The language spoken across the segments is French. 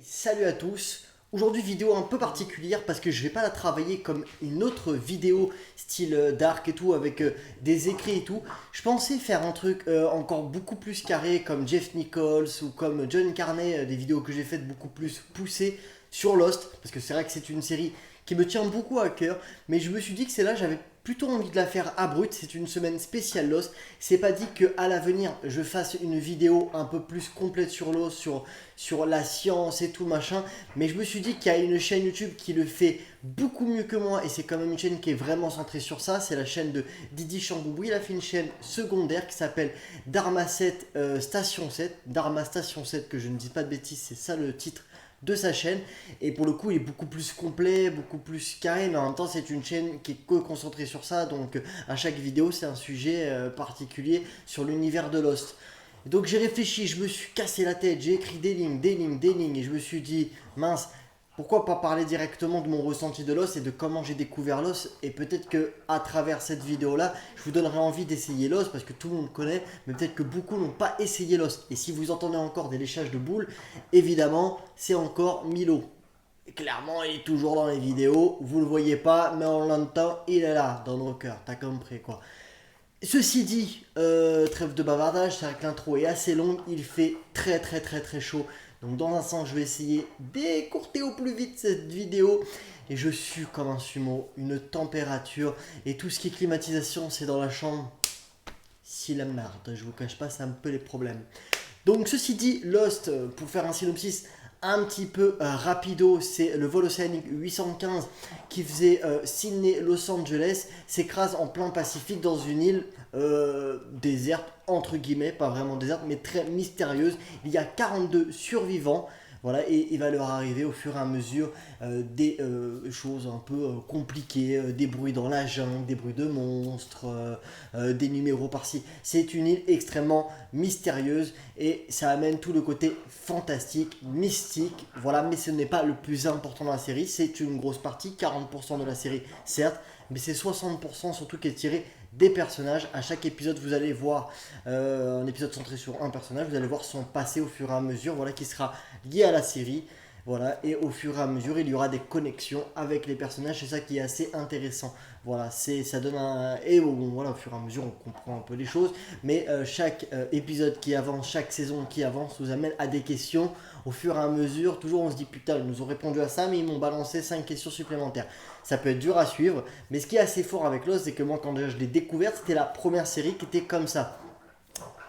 Salut à tous. Aujourd'hui vidéo un peu particulière parce que je vais pas la travailler comme une autre vidéo style dark et tout avec des écrits et tout. Je pensais faire un truc encore beaucoup plus carré comme Jeff Nichols ou comme John Carney, des vidéos que j'ai faites beaucoup plus poussées sur Lost parce que c'est vrai que c'est une série qui me tient beaucoup à cœur, mais je me suis dit que c'est là j'avais plutôt envie de la faire abrupte. C'est une semaine spéciale Lost. C'est pas dit que à l'avenir je fasse une vidéo un peu plus complète sur Lost, sur la science et tout machin, mais je me suis dit qu'il y a une chaîne YouTube qui le fait beaucoup mieux que moi et c'est quand même une chaîne qui est vraiment centrée sur ça. C'est la chaîne de Didi Chamboubri. Il a fait une chaîne secondaire qui s'appelle Dharma 7 Station 7, Dharma Station 7, que je ne dis pas de bêtises, c'est ça le titre de sa chaîne, et pour le coup il est beaucoup plus complet, beaucoup plus carré, mais en même temps c'est une chaîne qui est que concentrée sur ça, donc à chaque vidéo c'est un sujet particulier sur l'univers de Lost. Et donc j'ai réfléchi, je me suis cassé la tête, j'ai écrit des lignes, des lignes, des lignes, et je me suis dit mince, pourquoi pas parler directement de mon ressenti de Lost et de comment j'ai découvert Lost, et peut-être que à travers cette vidéo là je vous donnerai envie d'essayer Lost parce que tout le monde connaît, mais peut-être que beaucoup n'ont pas essayé Lost, et si vous entendez encore des léchages de boules, évidemment c'est encore Milo. Et clairement il est toujours dans les vidéos, vous le voyez pas mais on l'entend, il est là dans nos cœurs, t'as compris quoi. Ceci dit, trêve de bavardage, c'est vrai que l'intro est assez longue, il fait très très très très chaud. Donc dans un sens, je vais essayer d'écourter au plus vite cette vidéo. Et je sue comme un sumo, une température. Et tout ce qui est climatisation, c'est dans la chambre. Si la merde, je vous cache pas, c'est un peu les problèmes. Donc ceci dit, Lost, pour faire un synopsis un petit peu rapido, c'est le vol océanique 815 qui faisait Sydney-Los Angeles, s'écrase en plein Pacifique dans une île déserte, entre guillemets, pas vraiment déserte, mais très mystérieuse. Il y a 42 survivants. Voilà, et il va leur arriver au fur et à mesure des choses un peu compliquées, des bruits dans la jungle, des bruits de monstres, des numéros par-ci. C'est une île extrêmement mystérieuse et ça amène tout le côté fantastique, mystique. Voilà, mais ce n'est pas le plus important dans la série. C'est une grosse partie, 40% de la série, certes, mais c'est 60% surtout qui est tiré des personnages. À chaque épisode, vous allez voir un épisode centré sur un personnage, vous allez voir son passé au fur et à mesure, voilà, qui sera lié à la série. Voilà, et au fur et à mesure, il y aura des connexions avec les personnages, c'est ça qui est assez intéressant. Voilà, ça donne un. Et bon, voilà, au fur et à mesure, on comprend un peu les choses, mais chaque épisode qui avance, chaque saison qui avance, vous amène à des questions. Au fur et à mesure, toujours on se dit putain, ils nous ont répondu à ça, mais ils m'ont balancé 5 questions supplémentaires. Ça peut être dur à suivre, mais ce qui est assez fort avec Lost, c'est que moi, quand je l'ai découverte, c'était la première série qui était comme ça.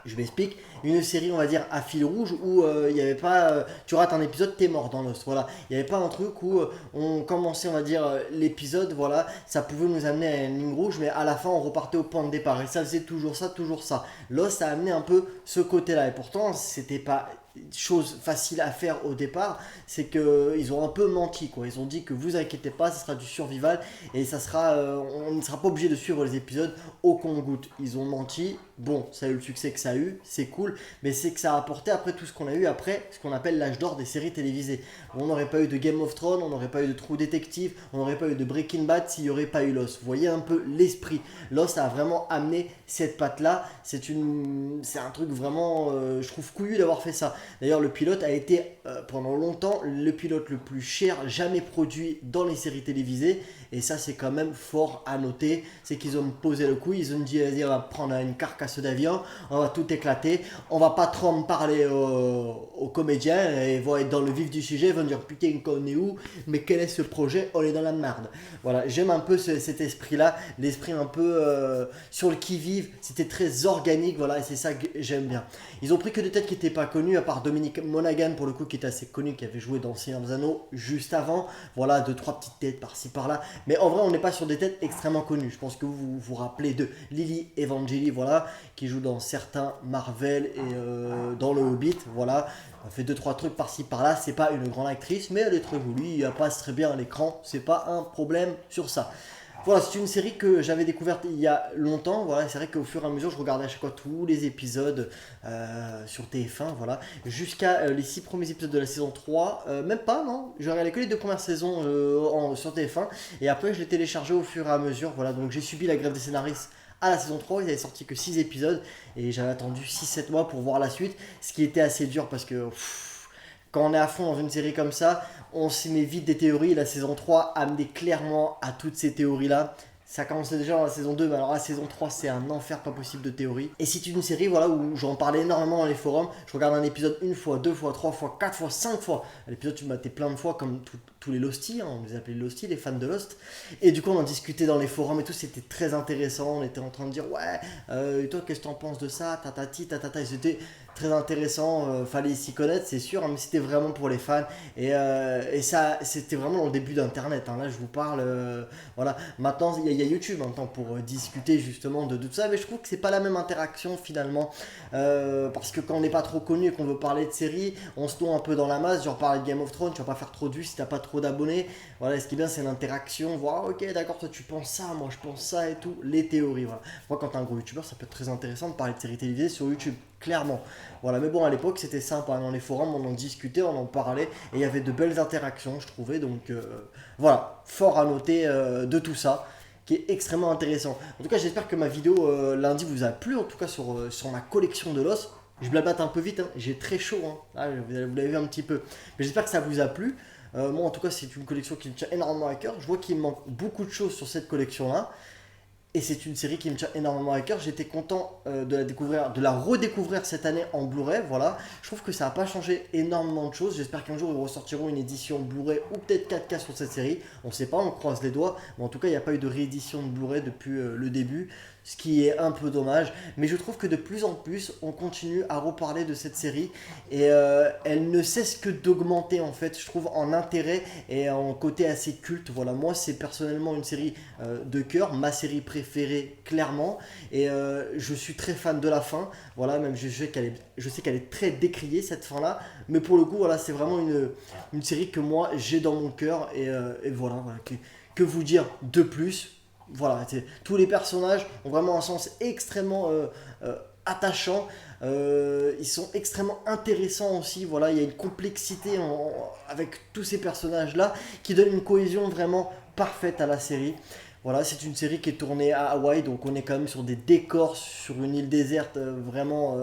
Je m'explique, une série on va dire à fil rouge où il n'y avait pas, tu rates un épisode, t'es mort dans Lost, voilà. Il n'y avait pas un truc où on commençait on va dire l'épisode, voilà, ça pouvait nous amener à une ligne rouge, mais à la fin on repartait au point de départ, et ça faisait toujours ça, toujours ça. Lost a amené un peu ce côté-là, et pourtant c'était pas chose facile à faire au départ, c'est que ils ont un peu menti quoi. Ils ont dit que vous inquiétez pas, ça sera du survival et ça sera, on ne sera pas obligé de suivre les épisodes au compte-goutte. Ils ont menti. Bon, ça a eu le succès que ça a eu, c'est cool, mais c'est que ça a apporté après tout ce qu'on a eu après, ce qu'on appelle l'âge d'or des séries télévisées. On n'aurait pas eu de Game of Thrones, on n'aurait pas eu de True Detective, on n'aurait pas eu de Breaking Bad s'il n'y aurait pas eu Lost. Vous voyez un peu l'esprit. Lost a vraiment amené cette patte-là. C'est un truc vraiment, je trouve couillu d'avoir fait ça. D'ailleurs, le pilote a été pendant longtemps le pilote le plus cher jamais produit dans les séries télévisées. Et ça, c'est quand même fort à noter. C'est qu'ils ont posé le coup. Ils ont dit, vas-y, on va prendre une carcasse d'avion, on va tout éclater. On va pas trop en parler aux comédiens. Ils vont être dans le vif du sujet. Ils vont dire, putain, qu'on est où? Mais quel est ce projet? On est dans la merde. Voilà, j'aime un peu cet esprit-là. L'esprit un peu sur le qui-vive. C'était très organique. Voilà, et c'est ça que j'aime bien. Ils ont pris que des têtes qui n'étaient pas connues, à part Dominic Monaghan, pour le coup, qui était assez connu, qui avait joué dans Seigneur des Anneaux juste avant. Voilà, 2-3 petites têtes par-ci par-là. Mais en vrai, on n'est pas sur des têtes extrêmement connues. Je pense que vous vous rappelez de Lily Evangeli, voilà, qui joue dans certains Marvel et dans le Hobbit, voilà. Elle fait 2-3 trucs par-ci par-là. C'est pas une grande actrice, mais elle est très jolie. Elle passe très bien à l'écran. C'est pas un problème sur ça. Voilà, c'est une série que j'avais découverte il y a longtemps. Voilà, c'est vrai qu'au fur et à mesure, je regardais à chaque fois tous les épisodes sur TF1, voilà, jusqu'à les 6 premiers épisodes de la saison 3. Même pas, non, j'ai regardé que les 2 premières saisons sur TF1, et après je l'ai téléchargé au fur et à mesure. Voilà, donc j'ai subi la grève des scénaristes à la saison 3, il n'avait sorti que 6 épisodes, et j'avais attendu 6-7 mois pour voir la suite, ce qui était assez dur parce que quand on est à fond dans une série comme ça, on s'y met vite des théories. La saison 3 amenait clairement à toutes ces théories-là. Ça commençait déjà dans la saison 2, mais alors la saison 3, c'est un enfer pas possible de théorie. Et c'est une série voilà, où j'en parlais énormément dans les forums. Je regarde un épisode une fois, deux fois, trois fois, quatre fois, cinq fois. L'épisode, tu m'as plein de fois, comme tous les Losties, hein, on les appelait Losties, les fans de Lost. Et du coup, on en discutait dans les forums et tout, c'était très intéressant. On était en train de dire, ouais, et toi, qu'est-ce que t'en penses de ça, tatati, tatata. Et c'était très intéressant, fallait s'y connaître, c'est sûr, hein, mais c'était vraiment pour les fans. Et ça, c'était vraiment dans le début d'Internet. Hein. Là, je vous parle, voilà. Maintenant, il y a YouTube maintenant pour discuter justement de tout ça, mais je trouve que c'est pas la même interaction finalement, parce que quand on n'est pas trop connu et qu'on veut parler de séries, on se noie un peu dans la masse. Genre parler de Game of Thrones, tu vas pas faire trop de vues si t'as pas trop d'abonnés. Voilà, ce qui est bien, c'est l'interaction. Voir, ok, d'accord, toi tu penses ça, moi je pense ça et tout, les théories. Voilà. Moi, quand t'es un gros youtubeur, ça peut être très intéressant de parler de séries télévisées sur YouTube. Clairement. Voilà, mais bon, à l'époque, c'était sympa. Dans les forums, on en discutait, on en parlait, et il y avait de belles interactions, je trouvais. Donc, voilà, fort à noter de tout ça, qui est extrêmement intéressant. En tout cas, j'espère que ma vidéo lundi vous a plu, en tout cas sur ma collection de l'os. Je blabate un peu vite, hein. J'ai très chaud, hein. Là, vous l'avez vu un petit peu. Mais j'espère que ça vous a plu. Moi, en tout cas, c'est une collection qui me tient énormément à cœur. Je vois qu'il me manque beaucoup de choses sur cette collection-là. Et c'est une série qui me tient énormément à cœur. J'étais content de la redécouvrir cette année en Blu-ray. Voilà. Je trouve que ça n'a pas changé énormément de choses. J'espère qu'un jour ils ressortiront une édition Blu-ray ou peut-être 4K sur cette série. On ne sait pas, on croise les doigts. Mais en tout cas, il n'y a pas eu de réédition de Blu-ray depuis le début. Ce qui est un peu dommage. Mais je trouve que de plus en plus, on continue à reparler de cette série. Et elle ne cesse que d'augmenter en fait, je trouve, en intérêt et en côté assez culte. Voilà, moi, c'est personnellement une série de cœur, ma série préférée, clairement. Et je suis très fan de la fin. Voilà, même je sais qu'elle est très décriée, cette fin-là. Mais pour le coup, voilà, c'est vraiment une série que moi, j'ai dans mon cœur. Et voilà, que vous dire de plus? Voilà, tous les personnages ont vraiment un sens extrêmement attachant. Ils sont extrêmement intéressants aussi. Voilà, il y a une complexité avec tous ces personnages-là qui donne une cohésion vraiment parfaite à la série. Voilà, c'est une série qui est tournée à Hawaï, donc on est quand même sur des décors sur une île déserte. Vraiment,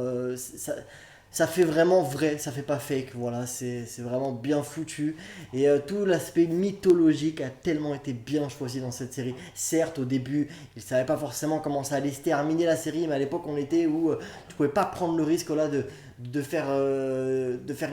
ça fait vraiment vrai, ça fait pas fake. Voilà, c'est vraiment bien foutu. Et tout l'aspect mythologique a tellement été bien choisi dans cette série. Certes, au début, ils ne savaient pas forcément comment ça allait se terminer la série, mais à l'époque, on était où tu pouvais pas prendre le risque là de faire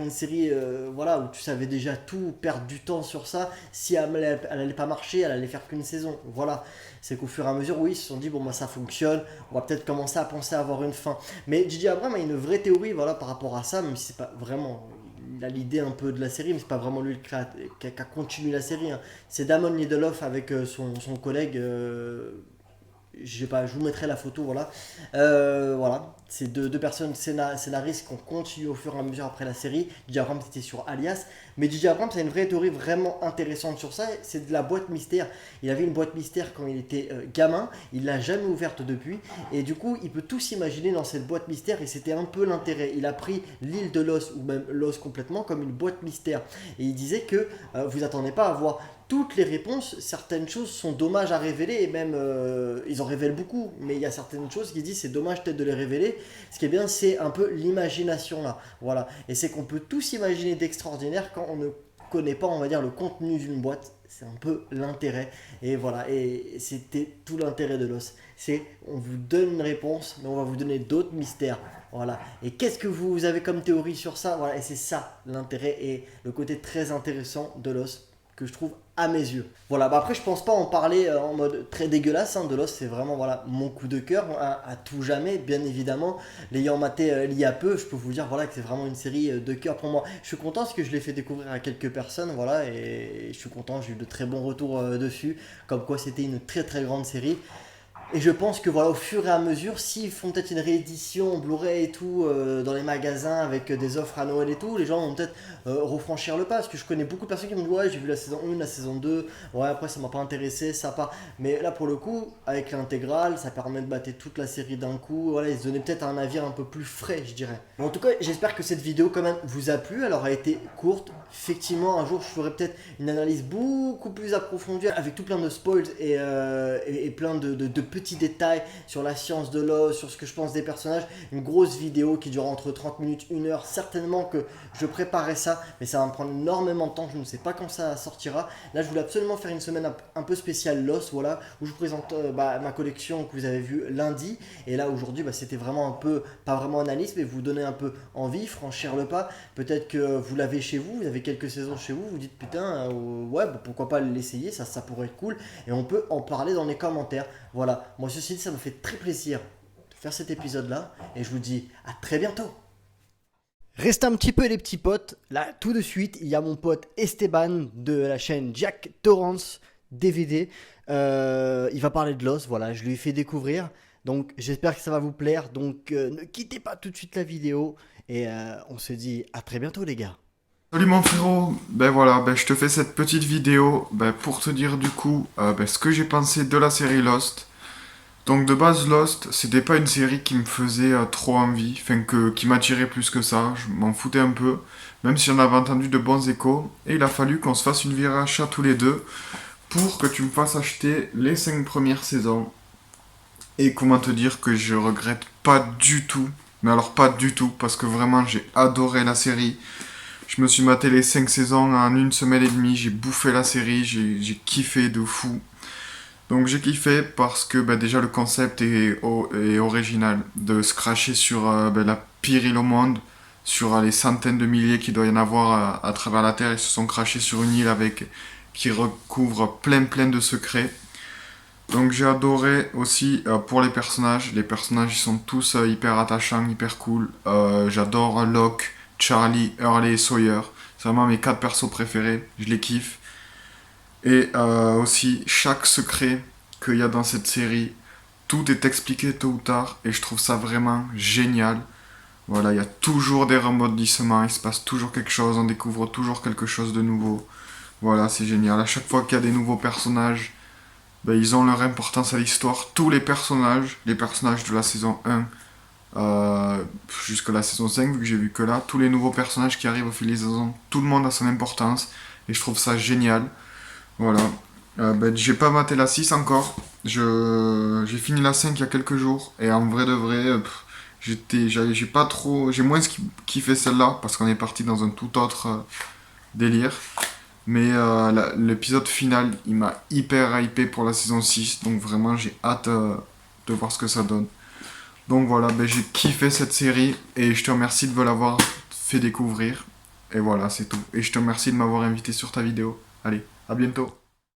une série voilà, où tu savais déjà tout, perdre du temps sur ça. Si elle allait pas marcher, elle allait faire qu'une saison. Voilà, c'est qu'au fur et à mesure, oui, ils se sont dit, bon, bah, ça fonctionne, on va peut-être commencer à penser à avoir une fin. Mais J.J. Abrams a une vraie théorie voilà, par rapport à ça, même si c'est pas vraiment. Il a l'idée un peu de la série, mais c'est pas vraiment lui le créateur qui a continué la série. Hein. C'est Damon Lindelof avec son collègue. Je sais pas, je vous mettrai la photo, voilà. Voilà, c'est deux personnes scénaristes qui ont continué au fur et à mesure après la série. J.J. Abrams était sur Alias, mais J.J. Abrams a une vraie théorie vraiment intéressante sur ça. C'est de la boîte mystère. Il avait une boîte mystère quand il était gamin, il l'a jamais ouverte depuis, et du coup, il peut tout s'imaginer dans cette boîte mystère, et c'était un peu l'intérêt. Il a pris l'île de Los, ou même Los complètement, comme une boîte mystère, et il disait que vous attendez pas à voir toutes les réponses, certaines choses sont dommages à révéler, et même ils en révèlent beaucoup, mais il y a certaines choses qui disent c'est dommage peut-être de les révéler. Ce qui est bien, c'est un peu l'imagination là, voilà, et c'est qu'on peut tous imaginer d'extraordinaire quand on ne connaît pas, on va dire, le contenu d'une boîte. C'est un peu l'intérêt, et voilà, et c'était tout l'intérêt de l'os. C'est on vous donne une réponse, mais on va vous donner d'autres mystères. Voilà. Et qu'est-ce que vous avez comme théorie sur ça? Voilà, et c'est ça l'intérêt et le côté très intéressant de l'os que je trouve à mes yeux. Voilà, bah après je pense pas en parler en mode très dégueulasse, hein, de Lost c'est vraiment voilà, mon coup de cœur à tout jamais, bien évidemment. L'ayant maté il y a peu, je peux vous dire voilà, que c'est vraiment une série de cœur pour moi. Je suis content parce que je l'ai fait découvrir à quelques personnes, voilà, et je suis content, j'ai eu de très bons retours dessus, comme quoi c'était une très très grande série. Et je pense que voilà, au fur et à mesure, s'ils font peut-être une réédition Blu-ray et tout dans les magasins avec des offres à Noël et tout, les gens vont peut-être refranchir le pas. Parce que je connais beaucoup de personnes qui me disent ouais, j'ai vu la saison 1, la saison 2, ouais, après ça m'a pas intéressé, ça pas. Mais là pour le coup, avec l'intégrale, ça permet de battre toute la série d'un coup. Voilà, ils se donnaient peut-être un avis un peu plus frais, je dirais. Mais en tout cas, j'espère que cette vidéo quand même vous a plu. Elle aura été courte. Effectivement, un jour je ferai peut-être une analyse beaucoup plus approfondie avec tout plein de spoils et plein de petits détails sur la science de l'os, sur ce que je pense des personnages. Une grosse vidéo qui dure entre 30 minutes, 1 heure. Certainement que je préparais ça, mais ça va me prendre énormément de temps. Je ne sais pas quand ça sortira. Là, je voulais absolument faire une semaine un peu spéciale l'os, voilà, où je vous présente ma collection que vous avez vue lundi. Et là, aujourd'hui, c'était vraiment un peu, pas vraiment analyse, mais vous donner un peu envie, franchir le pas. Peut-être que vous l'avez chez vous, vous avez quelques saisons chez vous, vous dites putain, ouais, pourquoi pas l'essayer, ça pourrait être cool. Et on peut en parler dans les commentaires. Voilà, moi ceci dit, ça me fait très plaisir de faire cet épisode-là. Et je vous dis à très bientôt. Restez un petit peu les petits potes. Là, tout de suite, il y a mon pote Esteban de la chaîne Jack Torrance DVD. Il va parler de l'os, voilà, je lui ai fait découvrir. Donc j'espère que ça va vous plaire. Donc ne quittez pas tout de suite la vidéo. Et on se dit à très bientôt les gars. Salut mon frérot, ben voilà, je te fais cette petite vidéo pour te dire du coup ce que j'ai pensé de la série Lost. Donc de base Lost, c'était pas une série qui me faisait trop envie, qui m'attirait plus que ça, je m'en foutais un peu, même si j'en avais entendu de bons échos, et il a fallu qu'on se fasse une virée achat tous les deux pour que tu me fasses acheter les 5 premières saisons. Et comment te dire que je regrette pas du tout, mais alors pas du tout, parce que vraiment j'ai adoré la série. Je me suis maté les 5 saisons en 1 semaine et demie, j'ai bouffé la série, j'ai kiffé de fou. Donc j'ai kiffé parce que déjà le concept est original, de se cracher sur la pire île au monde, sur les centaines de milliers qu'il doit y en avoir à travers la Terre. Ils se sont crachés sur une île qui recouvre plein de secrets. Donc j'ai adoré aussi pour les personnages ils sont tous hyper attachants, hyper cool. J'adore Locke, Charlie, Hurley et Sawyer. C'est vraiment mes 4 persos préférés, je les kiffe. Et aussi, chaque secret qu'il y a dans cette série, tout est expliqué tôt ou tard, et je trouve ça vraiment génial. Voilà, il y a toujours des rebondissements, il se passe toujours quelque chose, on découvre toujours quelque chose de nouveau. Voilà, c'est génial. À chaque fois qu'il y a des nouveaux personnages, ils ont leur importance à l'histoire. Tous les personnages de la saison 1 jusqu'à la saison 5, vu que j'ai vu que là, tous les nouveaux personnages qui arrivent au fil des saisons, tout le monde a son importance, et je trouve ça génial. Voilà. J'ai pas maté la 6 encore. J'ai fini la 5 il y a quelques jours. Et en vrai de vrai, j'ai pas trop. J'ai moins kiffé celle-là parce qu'on est parti dans un tout autre délire. Mais l'épisode final, il m'a hyper hypé pour la saison 6. Donc vraiment, j'ai hâte de voir ce que ça donne. Donc voilà, j'ai kiffé cette série. Et je te remercie de me l'avoir fait découvrir. Et voilà, c'est tout. Et je te remercie de m'avoir invité sur ta vidéo. Allez, à bientôt.